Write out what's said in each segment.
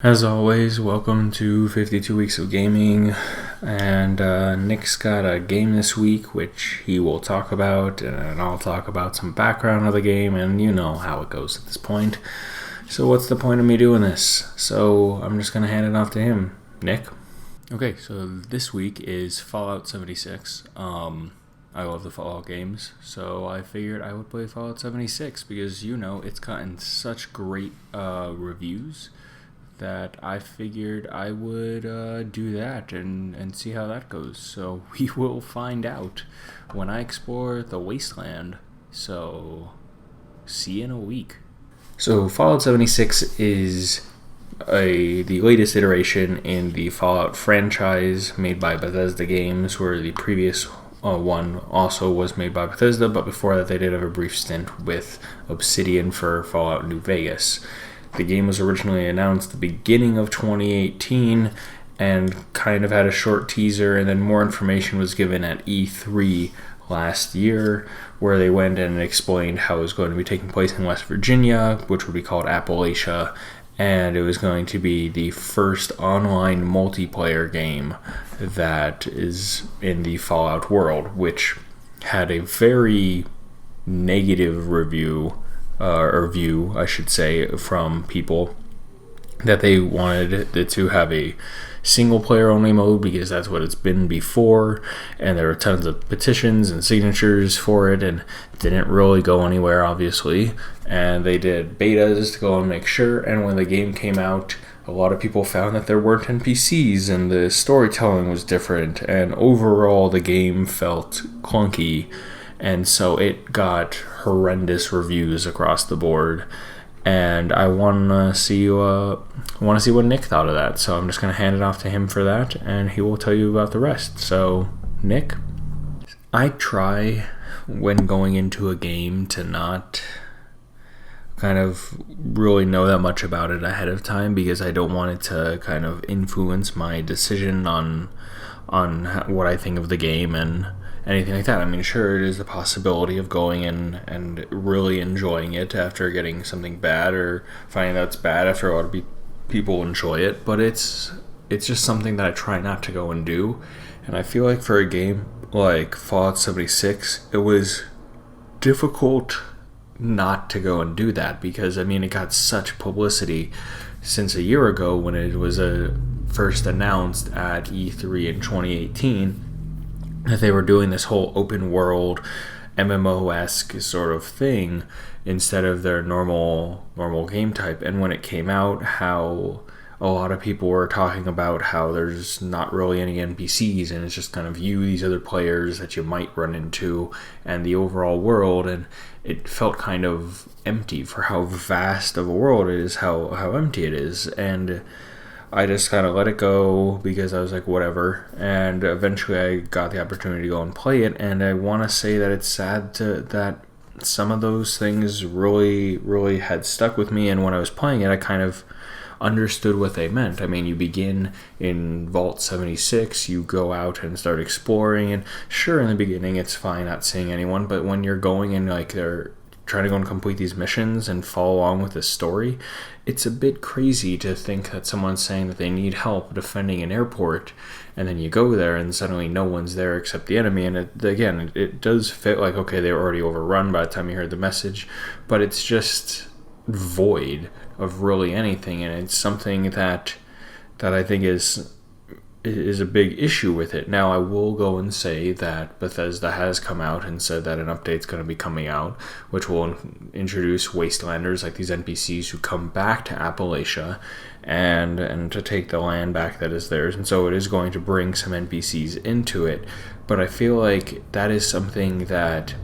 As always, welcome to 52 Weeks of Gaming, and Nick's got a game this week which he will talk about, and I'll talk about some background of the game, and you know how it goes at this point. So what's the point of me doing this? So I'm just going to hand it off to him. Nick? Okay, so this week is Fallout 76. I love the Fallout games, so I figured I would play Fallout 76 because, you know, it's gotten such great reviews that I figured I would do that and see how that goes. So we will find out when I explore the wasteland. So see you in a week. So Fallout 76 is the latest iteration in the Fallout franchise made by Bethesda Games, where the previous one also was made by Bethesda, but before that they did have a brief stint with Obsidian for Fallout New Vegas. The game was originally announced the beginning of 2018 and kind of had a short teaser, and then more information was given at E3 last year, where they went and explained how it was going to be taking place in West Virginia, which would be called Appalachia, and it was going to be the first online multiplayer game that is in the Fallout world, which had a very negative review, or view, I should say, from people that they wanted it to have a single player only mode because that's what it's been before, and there were tons of petitions and signatures for it, and it didn't really go anywhere, obviously. And they did betas to go and make sure, and when the game came out, a lot of people found that there weren't NPCs and the storytelling was different, and overall the game felt clunky. And so it got horrendous reviews across the board, and I want to see what Nick thought of that. So I'm just going to hand it off to him for that, and he will tell you about the rest. So, Nick? I try when going into a game to not kind of really know that much about it ahead of time, because I don't want it to kind of influence my decision on what I think of the game and anything like that. I mean, sure, it is a possibility of going in and really enjoying it after getting something bad, or finding that it's bad after a lot of people enjoy it, but it's just something that I try not to go and do. And I feel like for a game like Fallout 76, it was difficult not to go and do that, because I mean, it got such publicity since a year ago when it was first announced at E3 in 2018 that they were doing this whole open world MMO-esque sort of thing instead of their normal game type. And when it came out, how a lot of people were talking about how there's not really any NPCs, and it's just kind of you, these other players that you might run into, and the overall world, and it felt kind of empty for how vast of a world it is, how empty it is. And I just kind of let it go because I was like, whatever. And eventually I got the opportunity to go and play it. And I want to say that it's sad that some of those things really, really had stuck with me. And when I was playing it, I kind of understood what they meant. I mean, you begin in Vault 76, you go out and start exploring. And sure, in the beginning, it's fine not seeing anyone. But when you're going and like they're trying to go and complete these missions and follow along with the story, it's a bit crazy to think that someone's saying that they need help defending an airport, and then you go there and suddenly no one's there except the enemy. And it does fit like, okay, they were already overrun by the time you heard the message, but it's just void of really anything, and it's something that I think is a big issue with it. Now, I will go and say that Bethesda has come out and said that an update's going to be coming out, which will introduce Wastelanders, like these NPCs who come back to Appalachia and to take the land back that is theirs. And so it is going to bring some NPCs into it. But I feel like that is something that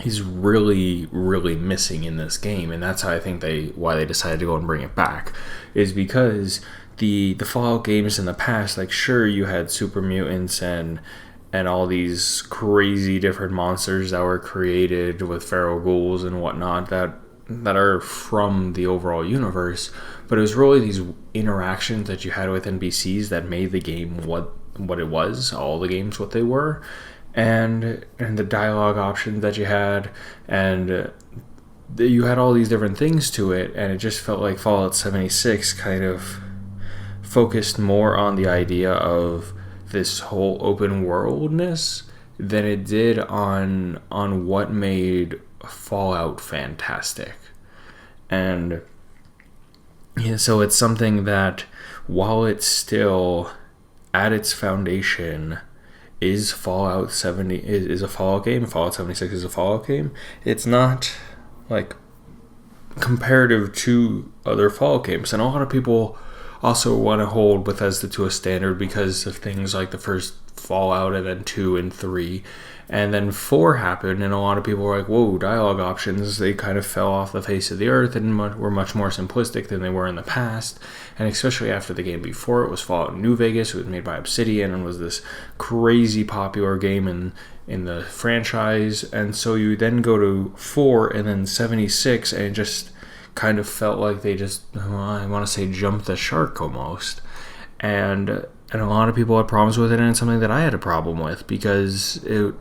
is really, really missing in this game. And that's how I think why they decided to go and bring it back, is because the Fallout games in the past, like, sure, you had super mutants and all these crazy different monsters that were created with feral ghouls and whatnot that are from the overall universe, but it was really these interactions that you had with NPCs that made the game what it was, all the games what they were, and the dialogue options that you had, and you had all these different things to it, and it just felt like Fallout 76 kind of focused more on the idea of this whole open worldness than it did on what made Fallout fantastic. And yeah, so it's something that, while it's still at its foundation is Fallout 70 is a Fallout game, Fallout 76 is a Fallout game, it's not like comparative to other Fallout games. And a lot of people also want to hold Bethesda to a standard because of things like the first Fallout, and then 2 and 3, and then 4 happened, and a lot of people were like, whoa, dialogue options, they kind of fell off the face of the earth and were much more simplistic than they were in the past. And especially after the game before it was Fallout New Vegas, it was made by Obsidian and was this crazy popular game in the franchise. And so you then go to 4 and then 76, and it just kind of felt like they just, I want to say, jumped the shark almost. And a lot of people had problems with it, and it's something that I had a problem with, because it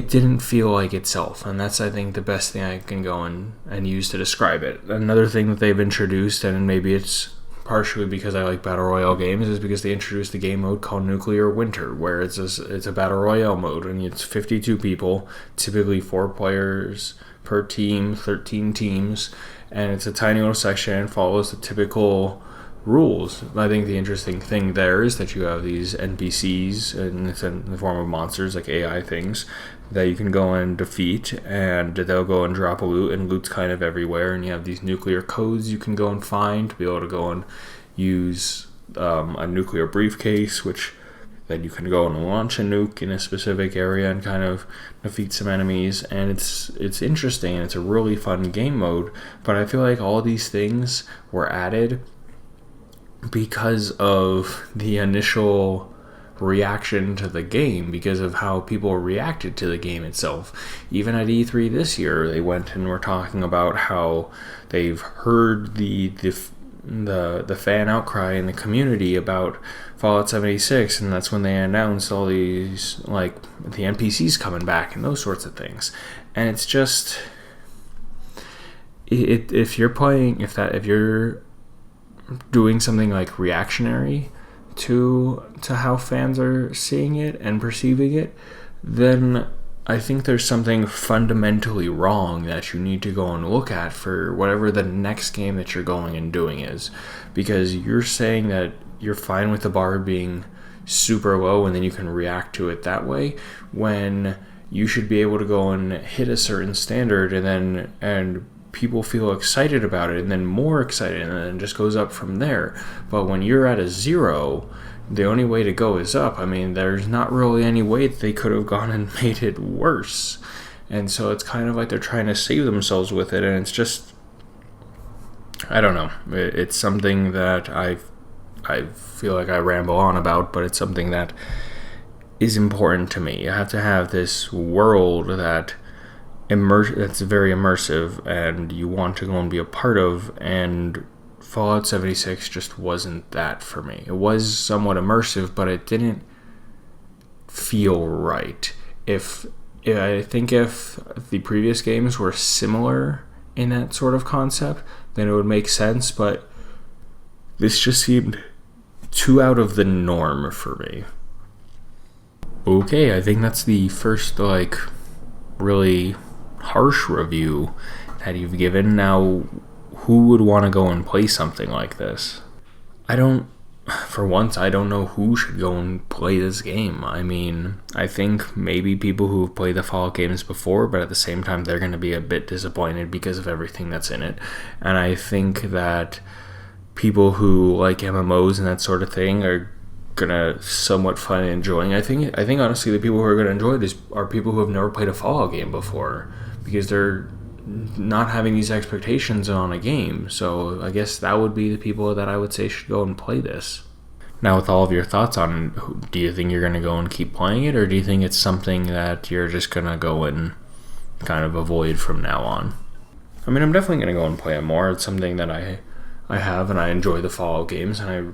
didn't feel like itself. And that's, I think, the best thing I can go and use to describe it. Another thing that they've introduced, and maybe it's partially because I like Battle Royale games, is because they introduced a game mode called Nuclear Winter, where it's a Battle Royale mode, and it's 52 people, typically 4 players per team, 13 teams, and it's a tiny little section and follows the typical rules. I think the interesting thing there is that you have these NPCs, and it's in the form of monsters, like AI things, that you can go and defeat, and they'll go and drop a loot, and loot's kind of everywhere, and you have these nuclear codes you can go and find to be able to go and use a nuclear briefcase, which then you can go and launch a nuke in a specific area and kind of defeat some enemies. And it's interesting, and it's a really fun game mode, but I feel like all these things were added because of the initial reaction to the game, because of how people reacted to the game itself. Even at E3 this year, they went and were talking about how they've heard the fan outcry in the community about Fallout 76, and that's when they announced all these, like, the NPCs coming back and those sorts of things. And it's just, if you're doing something like reactionary to how fans are seeing it and perceiving it, then I think there's something fundamentally wrong that you need to go and look at for whatever the next game that you're going and doing is. Because you're saying that you're fine with the bar being super low and then you can react to it that way, when you should be able to go and hit a certain standard and people feel excited about it, and then more excited, and then it just goes up from there. But when you're at a 0, the only way to go is up. I mean, there's not really any way that they could have gone and made it worse. And so it's kind of like they're trying to save themselves with it, and it's just, I don't know. It's something that I feel like I ramble on about, but it's something that is important to me. You have to have this world that's very immersive, and you want to go and be a part of, and Fallout 76 just wasn't that for me. It was somewhat immersive, but it didn't feel right. I think if the previous games were similar in that sort of concept, then it would make sense, but this just seemed too out of the norm for me. Okay, I think that's the first, really harsh review that you've given. Now, who would want to go and play something like this? For once, I don't know who should go and play this game. I mean, I think maybe people who have played the Fallout games before, but at the same time, they're going to be a bit disappointed because of everything that's in it. And I think that people who like MMOs and that sort of thing are gonna somewhat find it enjoying. I think honestly, the people who are gonna enjoy this are people who have never played a Fallout game before, because they're not having these expectations on a game. So I guess that would be the people that I would say should go and play this. Now, with all of your thoughts on it, do you think you're gonna go and keep playing it, or do you think it's something that you're just gonna go and kind of avoid from now on? I mean, I'm definitely gonna go and play it more. It's something that I have, and I enjoy the Fallout games, and I